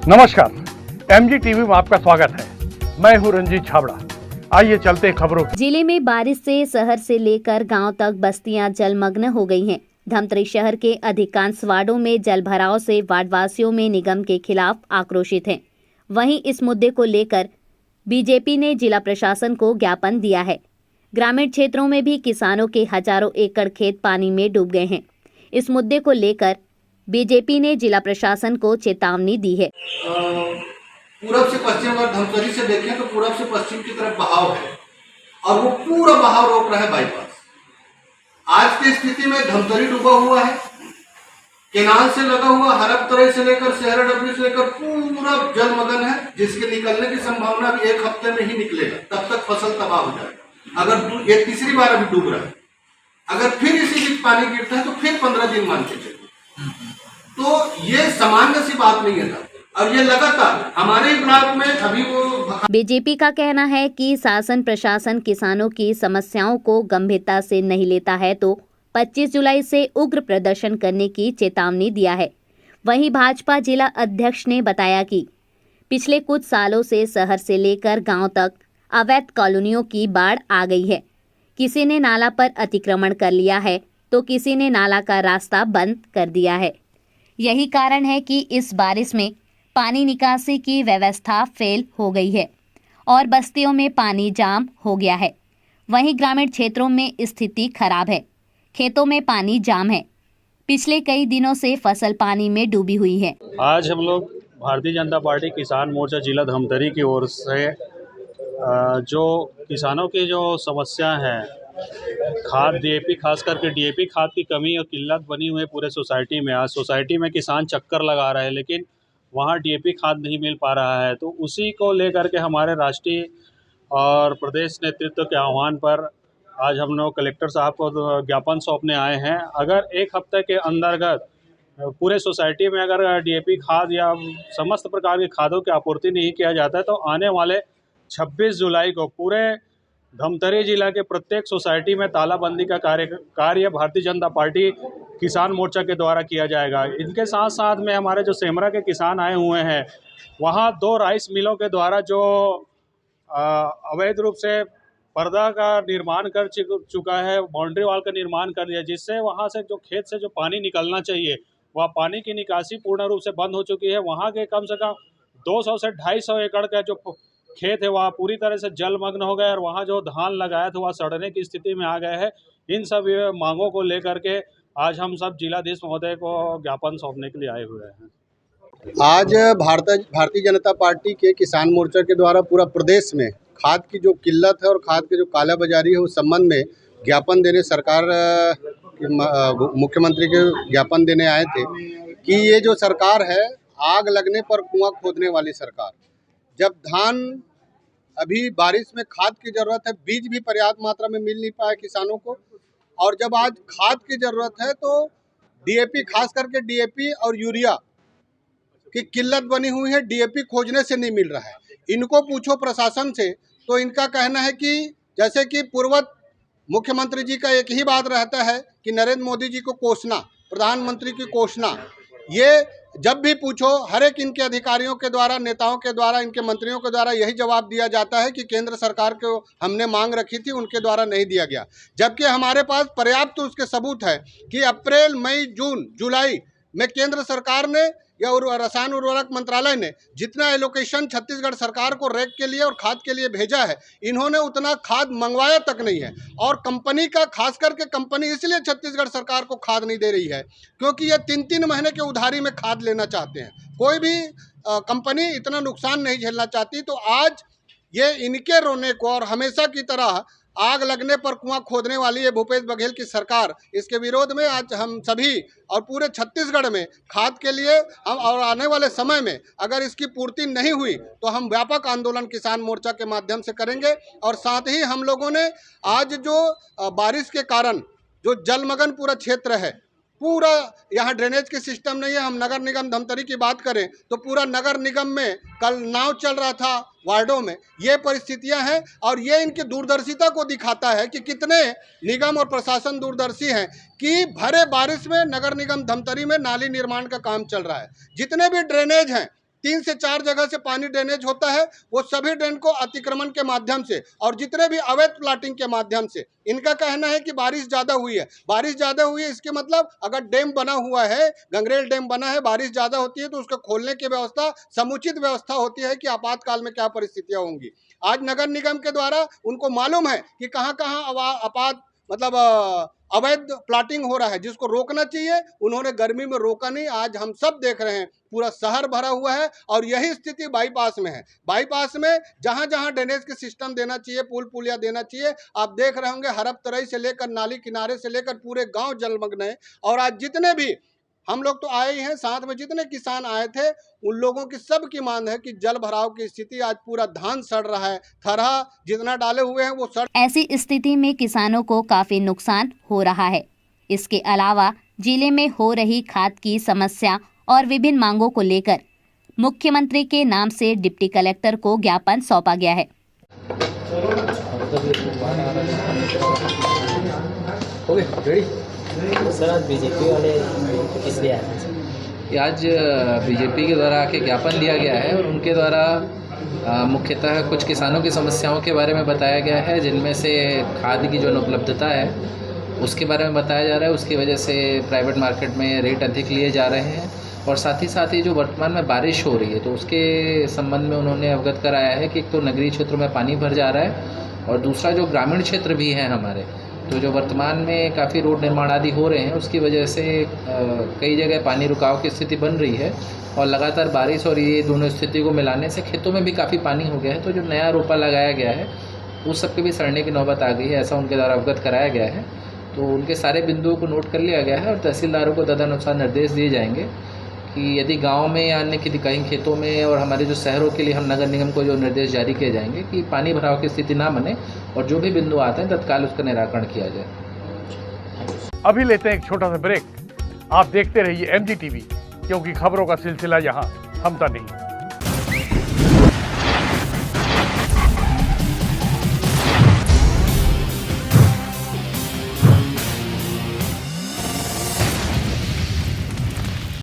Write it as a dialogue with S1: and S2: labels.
S1: नमस्कार, MG TV में आपका स्वागत है। मैं हूं रंजीत छाबड़ा। आइए चलते हैं खबरों।
S2: जिले में बारिश से शहर से लेकर गांव तक बस्तियां जलमग्न हो गई हैं। धमतरी शहर के अधिकांश वार्डों में जल भराव से वार्डवासियों में निगम के खिलाफ आक्रोशित हैं। वहीं इस मुद्दे को लेकर बीजेपी ने जिला प्रशासन को ज्ञापन दिया है। ग्रामीण क्षेत्रों में भी किसानों के हजारों एकड़ खेत पानी में डूब गए हैं। इस मुद्दे को लेकर बीजेपी ने जिला प्रशासन को चेतावनी दी है।
S3: पूरब से पश्चिम, अगर धमतरी से देखें तो पूरब से पश्चिम की तरफ बहाव है और वो पूरा बहाव रोक रहा है बाईपास। आज की स्थिति में धमतरी डूबा हुआ है, केनाल से लगा हुआ हरपतरे से लेकर शहर डबरी से लेकर पूरा जलमग्न है, जिसके निकलने की संभावना भी एक हफ्ते में ही निकलेगा। तब तक फसल तबाह हो जाएगा। अगर ये तीसरी बार अभी डूब रहा है, अगर फिर इसी बीच पानी गिरता है तो फिर 15 दिन मान के चलिए। तो ये सामान्य सी बात नहीं है और ये लगातार हमारे ब्लॉक में अभी वो।
S2: बीजेपी का कहना है कि शासन प्रशासन किसानों की समस्याओं को गंभीरता से नहीं लेता है तो 25 जुलाई से उग्र प्रदर्शन करने की चेतावनी दिया है। वहीं भाजपा जिला अध्यक्ष ने बताया कि पिछले कुछ सालों से शहर से लेकर गांव तक अवैध कॉलोनियों की बाढ़ आ गई है। किसी ने नाला पर अतिक्रमण कर लिया है तो किसी ने नाला का रास्ता बंद कर दिया है। यही कारण है कि इस बारिश में पानी निकासी की व्यवस्था फेल हो गई है और बस्तियों में पानी जाम हो गया है। वहीं ग्रामीण क्षेत्रों में स्थिति खराब है, खेतों में पानी जाम है। पिछले कई दिनों से फसल पानी में डूबी हुई है।
S4: आज हम लोग भारतीय जनता पार्टी किसान मोर्चा जिला धमतरी की ओर से जो किसानों की जो समस्या है, खाद डीएपी, खास करके डीएपी खाद की कमी और किल्लत बनी हुई है पूरे सोसाइटी में। आज सोसाइटी में किसान चक्कर लगा रहे हैं लेकिन वहाँ डीएपी खाद नहीं मिल पा रहा है। तो उसी को लेकर के हमारे राष्ट्रीय और प्रदेश नेतृत्व के आह्वान पर आज हम लोग कलेक्टर साहब को ज्ञापन सौंपने आए हैं। अगर एक हफ्ते के अंतर्गत पूरे सोसाइटी में अगर डीएपी खाद या समस्त प्रकार की खादों की आपूर्ति नहीं किया जाता है तो आने वाले 26 जुलाई को पूरे धमतरी जिला के प्रत्येक सोसाइटी में तालाबंदी का कार्य भारतीय जनता पार्टी किसान मोर्चा के द्वारा किया जाएगा। इनके साथ साथ में हमारे जो सेमरा के किसान आए हुए हैं, वहाँ 2 राइस मिलों के द्वारा जो अवैध रूप से पर्दा का निर्माण कर चुका है, बाउंड्री वॉल का निर्माण कर दिया, जिससे वहाँ से जो खेत से जो पानी निकलना चाहिए वह पानी की निकासी पूर्ण रूप से बंद हो चुकी है। वहाँ के कम से कम 200 से 250 एकड़ का जो खेत है वहाँ पूरी तरह से जलमग्न हो गए और वहाँ जो धान लगाया था वह सड़ने की स्थिति में आ गए हैं। इन सब मांगों को लेकर के आज हम सब जिलाधीश महोदय को ज्ञापन सौंपने के लिए आए हुए हैं।
S5: आज भारतीय जनता पार्टी के किसान मोर्चा के द्वारा पूरा प्रदेश में खाद की जो किल्लत है और खाद की जो कालाबाजारी है उस संबंध में ज्ञापन देने सरकार मुख्यमंत्री के ज्ञापन देने आए थे कि ये जो सरकार है आग लगने पर कुआं खोदने वाली सरकार। जब धान अभी बारिश में खाद की ज़रूरत है, बीज भी पर्याप्त मात्रा में मिल नहीं पाया किसानों को, और जब आज खाद की ज़रूरत है तो डीएपी, खास करके डीएपी और यूरिया की किल्लत बनी हुई है। डीएपी खोजने से नहीं मिल रहा है। इनको पूछो प्रशासन से तो इनका कहना है कि जैसे कि पूर्वत मुख्यमंत्री जी का एक ही बात रहता है कि नरेंद्र मोदी जी को कोसना, प्रधानमंत्री की कोसना। ये जब भी पूछो हर एक इनके अधिकारियों के द्वारा, नेताओं के द्वारा, इनके मंत्रियों के द्वारा यही जवाब दिया जाता है कि केंद्र सरकार को हमने मांग रखी थी, उनके द्वारा नहीं दिया गया। जबकि हमारे पास पर्याप्त उसके सबूत है कि अप्रैल, मई, जून, जुलाई में केंद्र सरकार ने या रसायन उर्वरक मंत्रालय ने जितना एलोकेशन छत्तीसगढ़ सरकार को रैक के लिए और खाद के लिए भेजा है, इन्होंने उतना खाद मंगवाया तक नहीं है। और कंपनी का, खास करके कंपनी इसलिए छत्तीसगढ़ सरकार को खाद नहीं दे रही है क्योंकि ये 3-3 महीने के उधारी में खाद लेना चाहते हैं। कोई भी कंपनी इतना नुकसान नहीं झेलना चाहती। तो आज ये इनके रोने को और हमेशा की तरह आग लगने पर कुआं खोदने वाली है भूपेश बघेल की सरकार, इसके विरोध में आज हम सभी और पूरे छत्तीसगढ़ में खाद के लिए हम, और आने वाले समय में अगर इसकी पूर्ति नहीं हुई तो हम व्यापक आंदोलन किसान मोर्चा के माध्यम से करेंगे। और साथ ही हम लोगों ने आज जो बारिश के कारण जो जलमग्न पूरा क्षेत्र है, पूरा यहाँ ड्रेनेज के सिस्टम नहीं है। हम नगर निगम धमतरी की बात करें तो पूरा नगर निगम में कल नाव चल रहा था वार्डों में। ये परिस्थितियां हैं और ये इनकी दूरदर्शिता को दिखाता है कि कितने निगम और प्रशासन दूरदर्शी हैं कि भरे बारिश में नगर निगम धमतरी में नाली निर्माण का काम चल रहा है। जितने भी ड्रेनेज हैं 3 से 4 जगह से पानी ड्रेनेज होता है, वो सभी ड्रेन को अतिक्रमण के माध्यम से और जितने भी अवैध प्लाटिंग के माध्यम से, इनका कहना है कि बारिश ज़्यादा हुई है। बारिश ज़्यादा हुई है इसके मतलब अगर डैम बना हुआ है, गंगरेल डैम बना है, बारिश ज़्यादा होती है तो उसको खोलने की व्यवस्था, समुचित व्यवस्था होती है कि आपातकाल में क्या परिस्थितियाँ होंगी। आज नगर निगम के द्वारा उनको मालूम है कि कहाँ कहाँ अवैध प्लाटिंग हो रहा है, जिसको रोकना चाहिए। उन्होंने गर्मी में रोका नहीं। आज हम सब देख रहे हैं पूरा शहर भरा हुआ है और यही स्थिति बाईपास में है। बाईपास में जहां जहां ड्रेनेज के सिस्टम देना चाहिए, पुल पुलिया देना चाहिए, आप देख रहे होंगे हरप तराई से लेकर नाली किनारे से लेकर पूरे गांव जलमग्न है। और आज जितने भी हम लोग तो आए ही हैं, साथ में जितने किसान आए थे उन लोगों की सबकी मांग है कि जल भराव की स्थिति, आज पूरा धान सड़ रहा है, थरहा जितना डाले हुए हैं वो सड़।
S2: ऐसी स्थिति में किसानों को काफी नुकसान हो रहा है। इसके अलावा जिले में हो रही खाद की समस्या और विभिन्न मांगों को लेकर मुख्यमंत्री के नाम से डिप्टी कलेक्टर को ज्ञापन सौंपा गया है।
S6: सर आज बीजेपी वाले किस लिए आए हैं?
S7: आज बीजेपी के द्वारा आके ज्ञापन दिया गया है और उनके द्वारा मुख्यतः कुछ किसानों की समस्याओं के बारे में बताया गया है, जिनमें से खाद की जो अनुपलब्धता है उसके बारे में बताया जा रहा है। उसकी वजह से प्राइवेट मार्केट में रेट अधिक लिए जा रहे हैं और साथ ही जो वर्तमान में बारिश हो रही है तो उसके संबंध में उन्होंने अवगत कराया है कि एक तो नगरीय क्षेत्रों में पानी भर जा रहा है और दूसरा जो ग्रामीण क्षेत्र भी हैं हमारे, तो जो वर्तमान में काफ़ी रोड निर्माण आदि हो रहे हैं उसकी वजह से कई जगह पानी रुकाव की स्थिति बन रही है और लगातार बारिश और ये दोनों स्थिति को मिलाने से खेतों में भी काफ़ी पानी हो गया है। तो जो नया रोपा लगाया गया है उस सब के भी सड़ने की नौबत आ गई है, ऐसा उनके द्वारा अवगत कराया गया है। तो उनके सारे बिंदुओं को नोट कर लिया गया है और तहसीलदारों को तदनुसार निर्देश दिए जाएंगे कि यदि गांव में या अन्य कहीं खेतों में और हमारे जो शहरों के लिए हम नगर निगम को जो निर्देश जारी किए जाएंगे कि पानी भराव की स्थिति ना बने और जो भी बिंदु आते हैं तत्काल उसका निराकरण किया जाए।
S1: अभी लेते हैं एक छोटा सा ब्रेक। आप देखते रहिए MG TV, क्योंकि खबरों का सिलसिला यहाँ थमता नहीं।